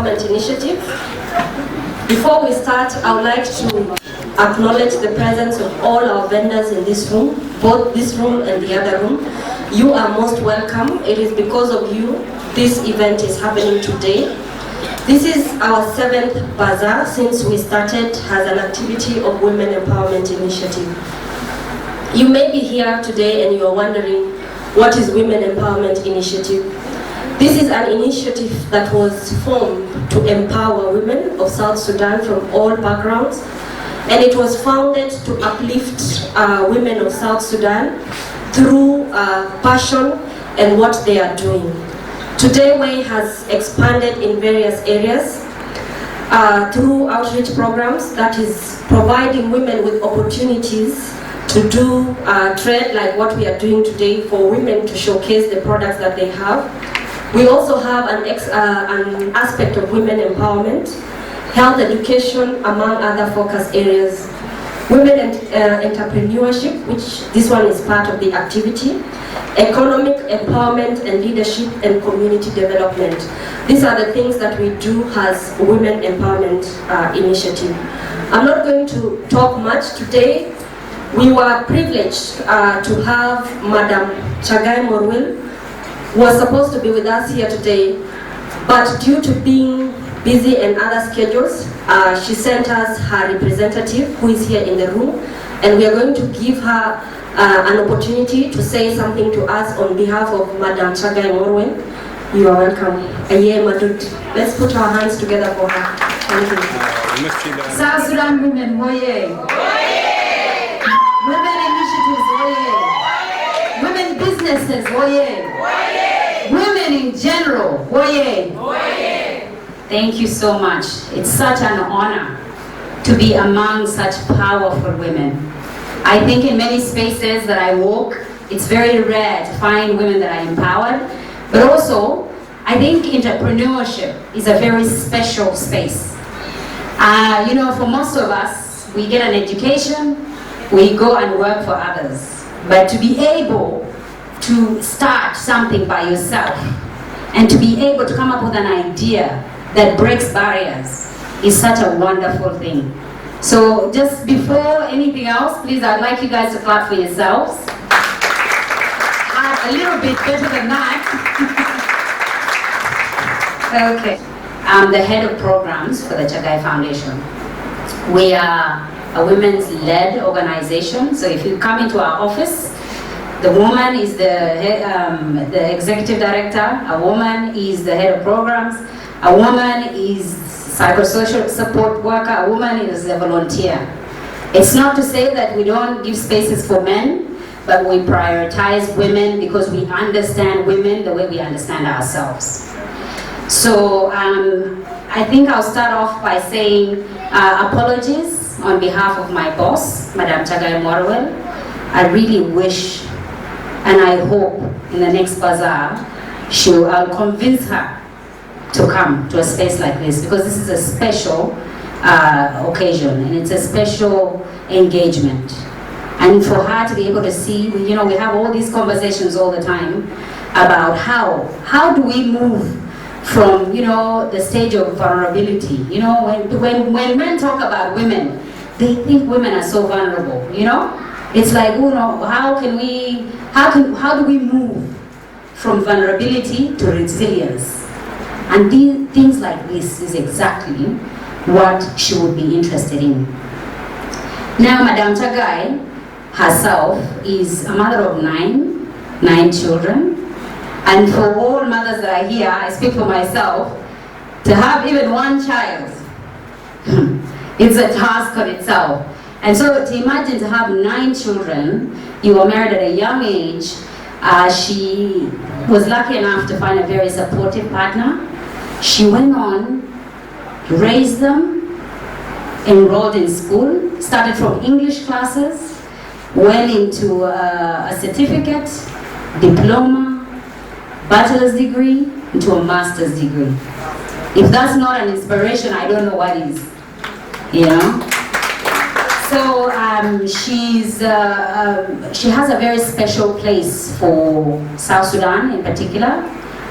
Empowerment Initiative. Before we start, I would like to acknowledge the presence of all our vendors in this room, both this room and the other room. You are most welcome. It is because of you this event is happening today. This is our 7th bazaar since we started as an activity of Women Empowerment Initiative. You may be here today and you are wondering, what is Women Empowerment Initiative? This is an initiative that was formed to empower women of South Sudan from all backgrounds, and it was founded to uplift women of South Sudan through passion and what they are doing. Today, WAY has expanded in various areas through outreach programs that is providing women with opportunities to do trade like what we are doing today for women to showcase the products that they have. We also have an aspect of women empowerment, health education, among other focus areas. Women entrepreneurship, which this one is part of the activity. Economic empowerment and leadership and community development. These are the things that we do as Women Empowerment Initiative. I'm not going to talk much today. We were privileged to have Madam Chagai Foundation, who was supposed to be with us here today, but due to being busy and other schedules, she sent us her representative who is here in the room, and we are going to give her an opportunity to say something to us on behalf of Madam Chagai Foundation. You are welcome. Let's put our hands together for her. Thank you. South Sudan women, woye! Women initiatives, woye! Women businesses, woye! Women in general, woye! Thank you so much. It's such an honor to be among such powerful women. I think in many spaces that I walk, it's very rare to find women that are empowered, but also I think entrepreneurship is a very special space. You know, for most of us, we get an education, we go and work for others, but to be able to start something by yourself and to be able to come up with an idea that breaks barriers is such a wonderful thing. So just before anything else, please, I'd like you guys to clap for yourselves. A little bit better than that. Okay. I'm the head of programs for the Chagai Foundation. We are a women's led organization. So if you come into our office, the woman is the executive director, a woman is the head of programs, a woman is psychosocial support worker, a woman is a volunteer. It's not to say that we don't give spaces for men, but we prioritize women because we understand women the way we understand ourselves. So I think I'll start off by saying apologies on behalf of my boss, Madam Chagai Foundation. I really wish and I hope in the next bazaar, I'll convince her to come to a space like this, because this is a special occasion and it's a special engagement. And for her to be able to see, you know, we have all these conversations all the time about how do we move from, you know, the stage of vulnerability. You know, when men talk about women, they think women are so vulnerable, you know? It's like, you know, how do we move from vulnerability to resilience? And things like this is exactly what she would be interested in. Now, Madam Chagai herself is a mother of nine children. And for all mothers that are here, I speak for myself, to have even one child, it's a task on itself. And so to imagine to have 9 children, you were married at a young age, she was lucky enough to find a very supportive partner. She went on, raised them, enrolled in school, started from English classes, went into a certificate, diploma, bachelor's degree, into a master's degree. If that's not an inspiration, I don't know what is, you know? So she has a very special place for South Sudan in particular,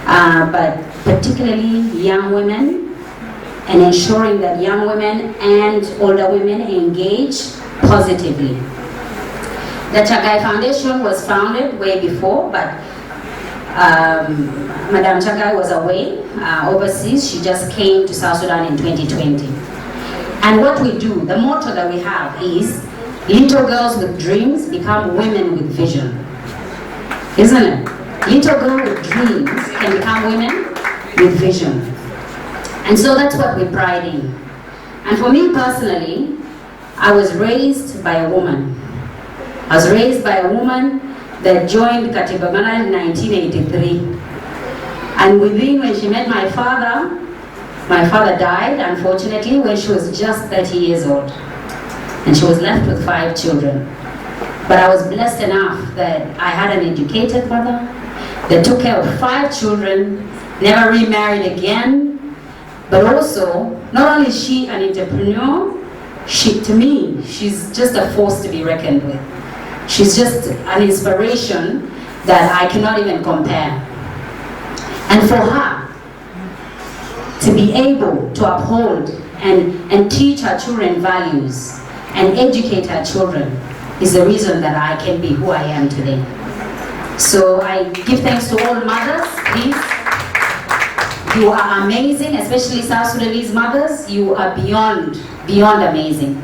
but particularly young women and ensuring that young women and older women engage positively. The Chagai Foundation was founded way before, but Madam Chagai was away overseas. She just came to South Sudan in 2020. And what we do, the motto that we have is, little girls with dreams become women with vision. Isn't it? Little girl with dreams can become women with vision. And so that's what we pride in. And for me personally, I was raised by a woman. I was raised by a woman that joined Katibagana in 1983. And when she met my father died, unfortunately, when she was just 30 years old. And she was left with 5 children. But I was blessed enough that I had an educated mother that took care of 5 children, never remarried again. But also, not only is she an entrepreneur, to me, she's just a force to be reckoned with. She's just an inspiration that I cannot even compare. And for her to be able to uphold and teach her children values and educate her children is the reason that I can be who I am today. So I give thanks to all mothers, please. You are amazing, especially South Sudanese mothers. You are beyond amazing.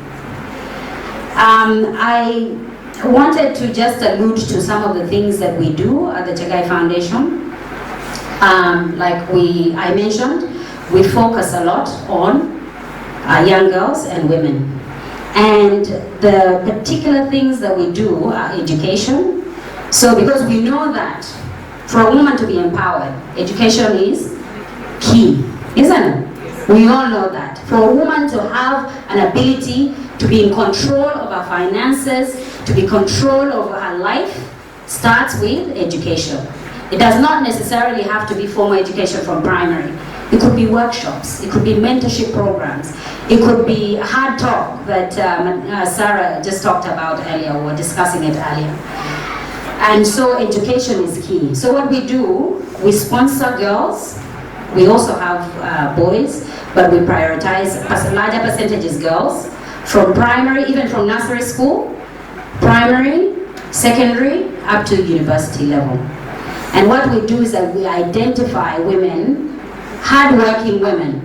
I wanted to just allude to some of the things that we do at the Chagai Foundation. Like I mentioned, we focus a lot on young girls and women. And the particular things that we do are education. So because we know that for a woman to be empowered, education is key, isn't it? We all know that. For a woman to have an ability to be in control of her finances, to be in control over her life, starts with education. It does not necessarily have to be formal education from primary. It could be workshops, it could be mentorship programs, it could be hard talk that Sarah just talked about earlier, we were discussing it earlier. And so education is key. So what we do, we sponsor girls. We also have boys, but we prioritize larger percentages girls from primary, even from nursery school, primary, secondary, up to university level. And what we do is that we identify women, hardworking women,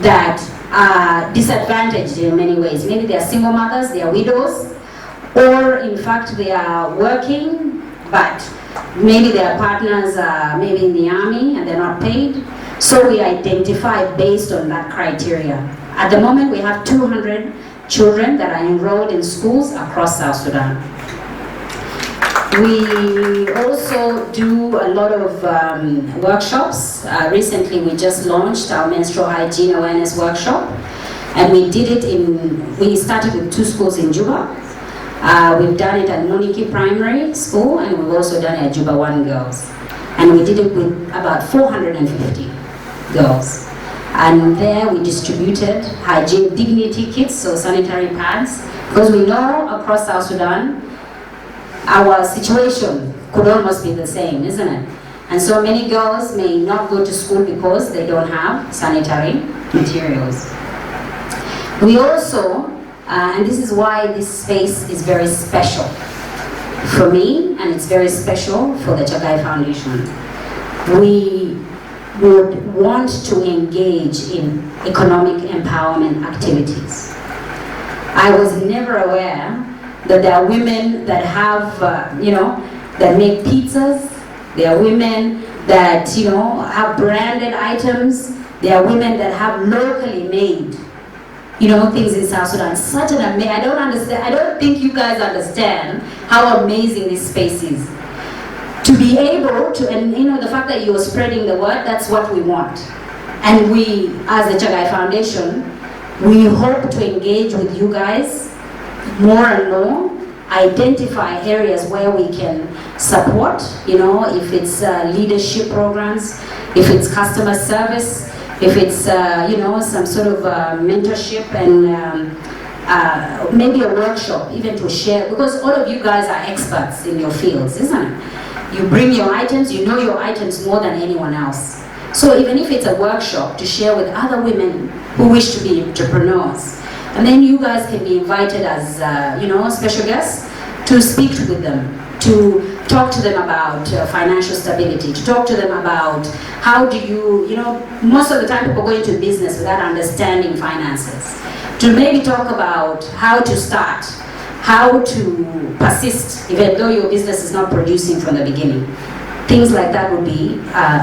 that are disadvantaged in many ways. Maybe they are single mothers, they are widows, or in fact they are working, but maybe their partners are maybe in the army and they're not paid. So we identify based on that criteria. At the moment we have 200 children that are enrolled in schools across South Sudan. We also do a lot of workshops. Recently we just launched our menstrual hygiene awareness workshop, and we started with 2 schools in Juba. We've done it at Moniki Primary School, and we've also done it at Juba 1 Girls. And we did it with about 450 girls. And there we distributed hygiene dignity kits, so sanitary pads, because we know across South Sudan, our situation could almost be the same, isn't it? And so many girls may not go to school because they don't have sanitary materials. We also, and this is why this space is very special for me, and it's very special for the Chagai Foundation. We would want to engage in economic empowerment activities. I was never aware that there are women that have, that make pizzas. There are women that, have branded items. There are women that have locally made, things in South Sudan. Such an amazing, I don't think you guys understand how amazing this space is. To be able to, and the fact that you're spreading the word, that's what we want. And we, as the Chagai Foundation, we hope to engage with you guys more and more, identify areas where we can support, if it's leadership programs, if it's customer service, if it's, some sort of mentorship and maybe a workshop, even to share, because all of you guys are experts in your fields, isn't it? You bring your items, you know your items more than anyone else. So even if it's a workshop to share with other women who wish to be entrepreneurs, and then you guys can be invited as special guests to speak with them, to talk to them about financial stability, to talk to them about how do you, most of the time people go into business without understanding finances, to maybe talk about how to start, how to persist even though your business is not producing from the beginning. Things like that would be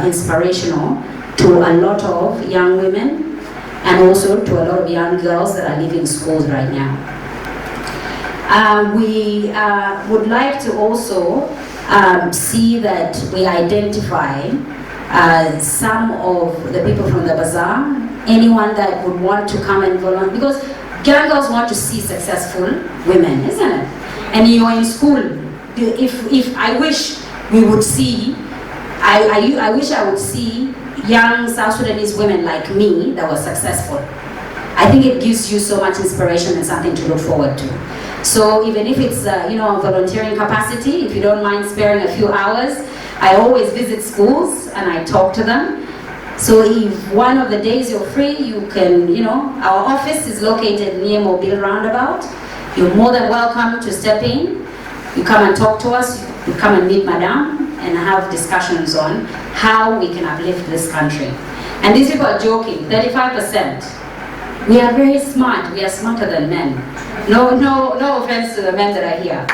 inspirational to a lot of young women and also to a lot of young girls that are leaving schools right now. We would like to also see that we identify some of the people from the bazaar, anyone that would want to come and volunteer, because young girls want to see successful women, isn't it? And you're in school. If I wish we would see, I wish I would see young South Sudanese women like me that were successful. I think it gives you so much inspiration and something to look forward to. So even if it's a volunteering capacity, if you don't mind sparing a few hours, I always visit schools and I talk to them. So if one of the days you're free, you can, our office is located near Mobile Roundabout. You're more than welcome to step in. You come and talk to us, you come and meet Madame and have discussions on how we can uplift this country. And these people are joking, 35%. We are very smart. We are smarter than men. No offense to the men that are here.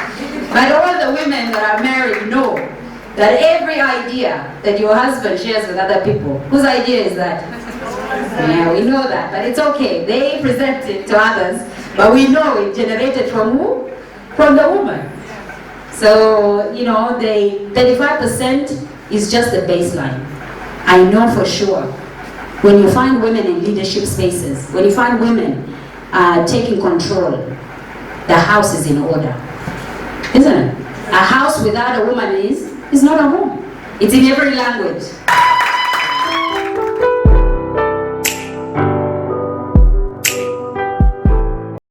But all the women that are married know that every idea that your husband shares with other people, whose idea is that? Yeah, we know that, but it's okay. They present it to others, but we know it generated from who? From the woman. So, the 35% is just the baseline. I know for sure. When you find women in leadership spaces, when you find women taking control, the house is in order, isn't it? A house without a woman is not a home. It's in every language.